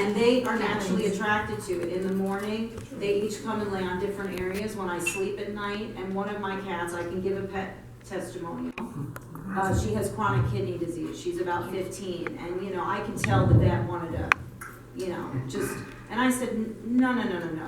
And they are naturally attracted to it. In the morning, they each come and lay on different areas when I sleep at night. And one of my cats, I can give a pet testimonial. She has chronic kidney disease. She's about 15. And, you know, I can tell the vet wanted to, you know, just, and I said, no.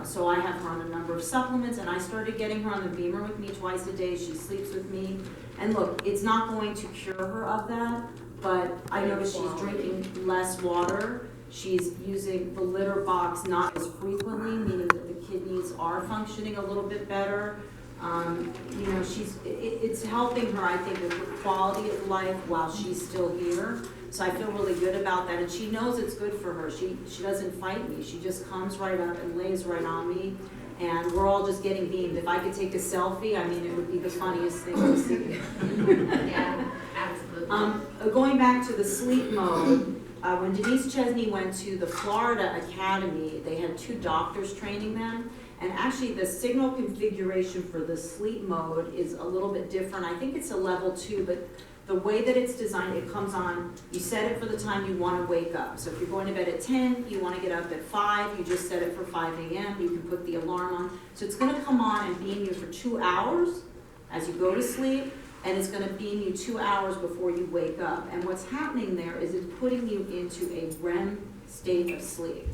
So I have her on a number of supplements, and I started getting her on the BEMER with me twice a day. She sleeps with me. And look, it's not going to cure her of that, but I noticed she's drinking less water. She's using the litter box not as frequently, meaning that the kidneys are functioning a little bit better. You know, it's helping her, I think, with her quality of life while she's still here. So I feel really good about that, and she knows it's good for her. She doesn't fight me. She just comes right up and lays right on me, and we're all just getting beamed. If I could take a selfie, I mean, it would be the funniest thing to see. Yeah, absolutely. Going back to the sleep mode, when Denise Chesney went to the Florida Academy, they had 2 doctors training them. And actually the signal configuration for the sleep mode is a little bit different. I think it's a level 2, but the way that it's designed, it comes on, you set it for the time you want to wake up. So if you're going to bed at 10, you want to get up at 5, you just set it for 5 a.m., you can put the alarm on. So it's going to come on and beam you for 2 hours as you go to sleep, and it's going to beam you 2 hours before you wake up. And what's happening there is it's putting you into a REM state of sleep.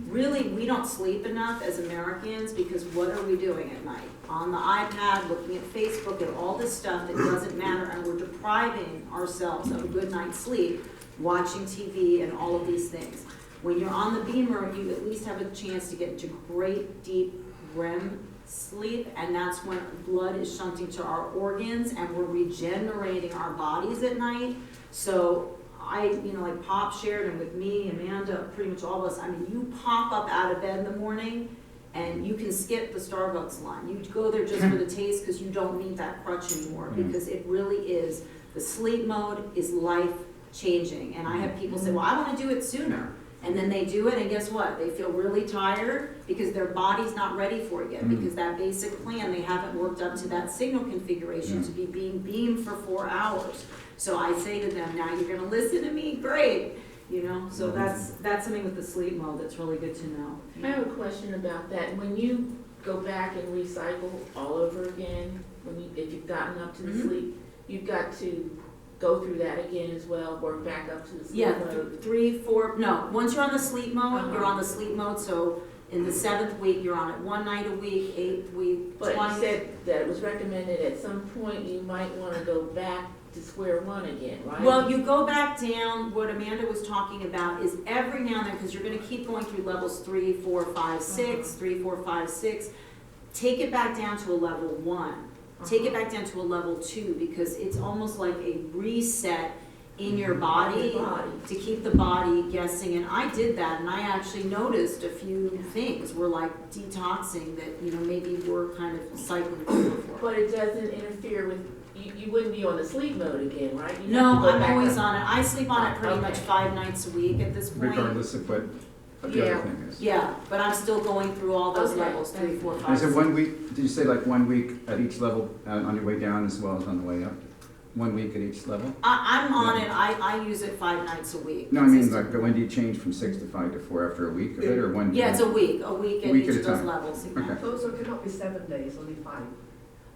Really, we don't sleep enough as Americans because what are we doing at night? On the iPad, looking at Facebook and all this stuff that doesn't matter, and we're depriving ourselves of a good night's sleep, watching TV and all of these things. When you're on the BEMER, you at least have a chance to get into great, deep REM sleep, and that's when blood is shunting to our organs and we're regenerating our bodies at night. So like Pop shared, and with me, Amanda, pretty much all of us, I mean, you pop up out of bed in the morning and you can skip the Starbucks line. You go there just for the taste because you don't need that crutch anymore, because it really is, the sleep mode is life changing. And I have people say, well, I want to do it sooner. And then they do it, and guess what? They feel really tired because their body's not ready for it yet, because that basic plan, they haven't worked up to that signal configuration to be being beamed for 4 hours. So I say to them, now you're gonna listen to me, great. You know, so that's something with the sleep mode that's really good to know. I have a question about that. When you go back and recycle all over again, if you've gotten up to the sleep, you've got to go through that again as well, work back up to the sleep mode? 3, 4, no, once you're on the sleep mode, you're on the sleep mode, so in the 7th week, you're on it 1 night a week, 8th week, But 20. you said that it was recommended at some point you might want to go back to square one again, right? Well, you go back down, what Amanda was talking about is every now and then, because you're gonna keep going through levels 3, 4, 5, 6, 3, 4, 5, 6, take it back down to a level 1. Take it back down to a level 2, because it's almost like a reset in your body to keep the body guessing. And I did that, and I actually noticed a few things were like detoxing that, you know, maybe we're kind of cycling through before. But it doesn't interfere with, you wouldn't be on the sleep mode again, right? No, I'm always on it. I sleep on it pretty much 5 nights a week at this point. Regardless of what the other thing is. Yeah, but I'm still going through all those levels, 3, 4, 5, Is it 6. 1 week, did you say like 1 week at each level on your way down as well as on the way up? 1 week at each level? I'm on it. I use it 5 nights a week. No, I mean, like, when do you change from 6 to 5 to 4 after a week of it, or one? Yeah, it's a week at week each at a of those time. levels. Okay. So it cannot be 7 days, only 5.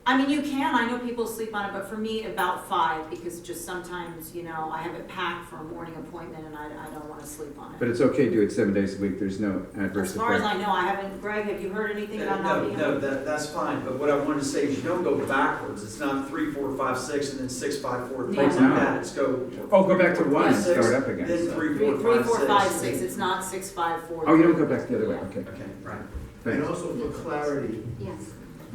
I mean, you can. I know people sleep on it, but for me, about 5, because just sometimes, you know, I have it packed for a morning appointment, and I don't want to sleep on it. But it's okay to do it 7 days a week, there's no adverse effect? As far as I know, I haven't. Greg, have you heard anything about not being No, that's fine, but what I wanted to say is you don't go backwards. It's not 3, 4, 5, 6, and then 6, 5, 4, 3, Yeah. like No. that. It's go. Go back to 1 and 6, start up again. Then 3, 3, 4, 5, 4, 5, 6. 6. It's not 6, 5, 4. Oh, you don't go back the other way, okay. Okay, right. And Thanks. also for clarity, Yes.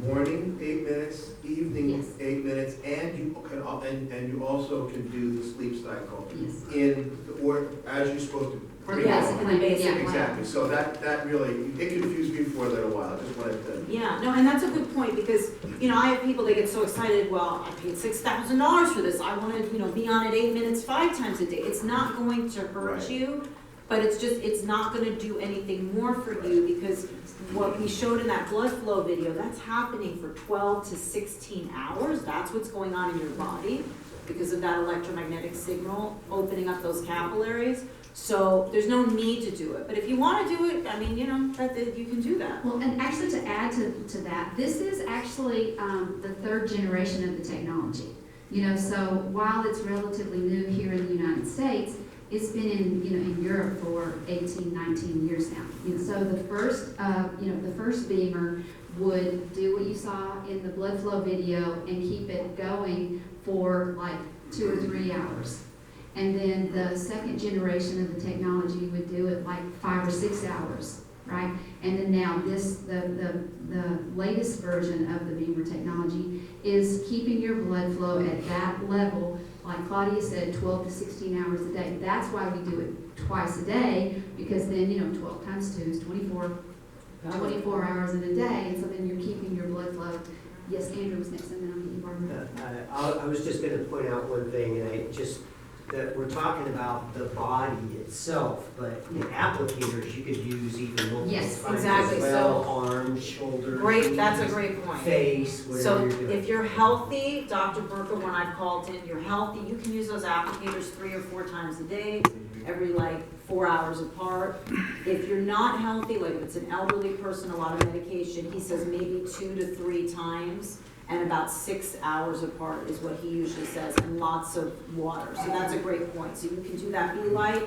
morning, 8 minutes, evening, Yes. 8 minutes, and you can, and you also can do the sleep cycle Yes. in, or as you're supposed to. Yes, in the basic. Yeah. Exactly, so that really, it confused me for a little while, I just wanted to. Yeah, no, and that's a good point, because, you know, I have people, they get so excited, well, I paid $6,000 for this, I want to, you know, be on it 8 minutes 5 times a day. It's not going to hurt Right. you, but it's not going to do anything more for you, because what we showed in that blood flow video, that's happening for 12 to 16 hours. That's what's going on in your body because of that electromagnetic signal opening up those capillaries. So there's no need to do it, but if you wanna do it, I mean, you know, that you can do that. Well, and actually to add to that, this is actually the third generation of the technology. You know, so while it's relatively new here in the United States, it's been in Europe for 18, 19 years now. You know, so the first BEMER would do what you saw in the blood flow video and keep it going for like 2 or 3 hours. And then the second generation of the technology would do it like 5 or 6 hours, right? And then now the latest version of the BEMER technology is keeping your blood flow at that level, like Claudia said, 12 to 16 hours a day. That's why we do it twice a day, because then, 12 times 2 is 24 hours in a day, and so then you're keeping your blood flow. Yes, Andrew was next, and then I'll get you, Barbara. I was just going to point out one thing, and that we're talking about the body itself, but the applicators, you could use even multiple Yes, times exactly. as well, So- arms, shoulders. Great, that's a great point. Face, whatever So you're doing. if you're healthy, Dr. Burka, when I've called in, you're healthy, you can use those applicators 3 or 4 times a day, every like 4 hours apart. If you're not healthy, like if it's an elderly person, a lot of medication, he says maybe 2 to 3 times, and about 6 hours apart is what he usually says, and lots of water. So that's a great point. So you can do that B-Light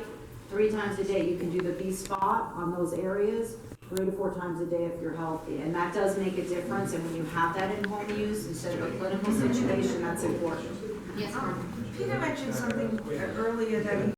3 times a day. You can do the B-Spot on those areas 3 to 4 times a day if you're healthy. And that does make a difference, and when you have that in home use instead of a clinical situation, that's important. Yes, Barbara. Peter mentioned something earlier that he